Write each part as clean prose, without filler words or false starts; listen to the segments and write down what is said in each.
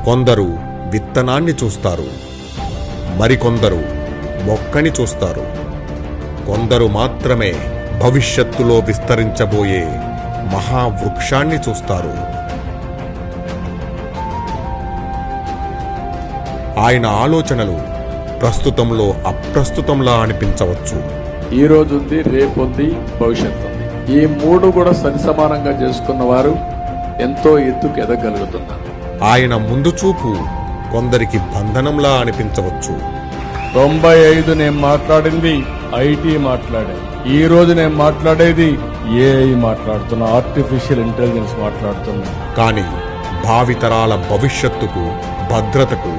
కొందరు విత్తనాన్ని చూస్తారు, మరికొందరు మొక్కని చూస్తారు. కొందరు మాత్రమే భవిష్యత్తులో విస్తరించబోయే మహావృక్షాన్ని చూస్తారు. ఆయన ఆలోచనలు ప్రస్తుతంలో అప్రస్తుతంలా అనిపించవచ్చు. ఈ రోజు ఉంది, రేపుంది, భవిష్యత్తు ఉంది. ఈ మూడు కూడా సరిసమానంగా చేసుకున్న వారు ఎంతో ఎత్తుకు ఎదగలుగుతున్నారు. ఆయన ముందు చూపు కొందరికి బంధనంలా అనిపించవచ్చు. 95 నేను మాట్లాడింది ఐటీ మాట్లాడాను. ఈ రోజు నేను మాట్లాడేది ఏఐ మాట్లాడుతున్నా, ఆర్టిఫిషియల్ ఇంటెలిజెన్స్ మాట్లాడుతున్నా. కానీ భావితరాల భవిష్యత్తుకు, భద్రతకు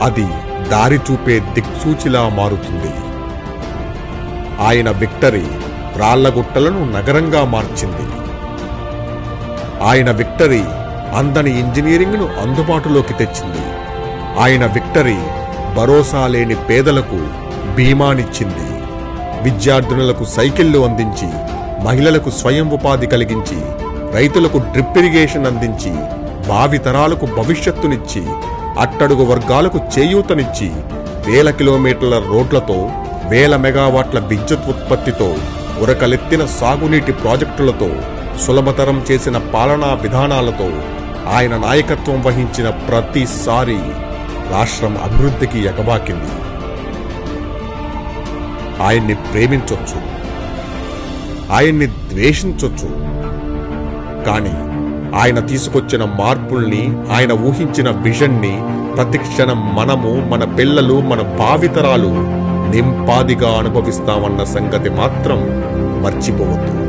అది దారి చూపే దిక్సూచిలా మారుతుంది. ఆయన విక్టరీ రాళ్లగుట్టలను నగరంగా మార్చింది. ఆయన విక్టరీ అందని ఇంజనీరింగ్ను అందుబాటులోకి తెచ్చింది. ఆయన విక్టరీ భరోసా లేని పేదలకు బీమానిచ్చింది. విద్యార్థినులకు సైకిళ్లు అందించి, మహిళలకు స్వయం ఉపాధి కలిగించి, రైతులకు డ్రిప్ ఇరిగేషన్ అందించి, భావితరాలకు భవిష్యత్తునిచ్చి, అట్టడుగు వర్గాలకు చేయూతనిచ్చి, వేల కిలోమీటర్ల రోడ్లతో, వేల మెగావాట్ల విద్యుత్ ఉత్పత్తితో, ఉరకలెత్తిన సాగునీటి ప్రాజెక్టులతో, సులభతరం చేసిన పాలనా విధానాలతో ఆయన నాయకత్వం వహించిన ప్రతిసారి రాష్ట్రం అభివృద్ధికి ఎగబాకింది. ఆయన్ని ప్రేమించొచ్చు, ఆయన్ని ద్వేషించొచ్చు, కానీ ఆయన తీసుకొచ్చిన మార్పుల్ని, ఆయన ఊహించిన విజన్ని ప్రతిక్షణం మనము, మన పిల్లలు, మన భావితరాలు నింపాదిగా అనుభవిస్తామన్న సంగతి మాత్రం మర్చిపోవద్దు.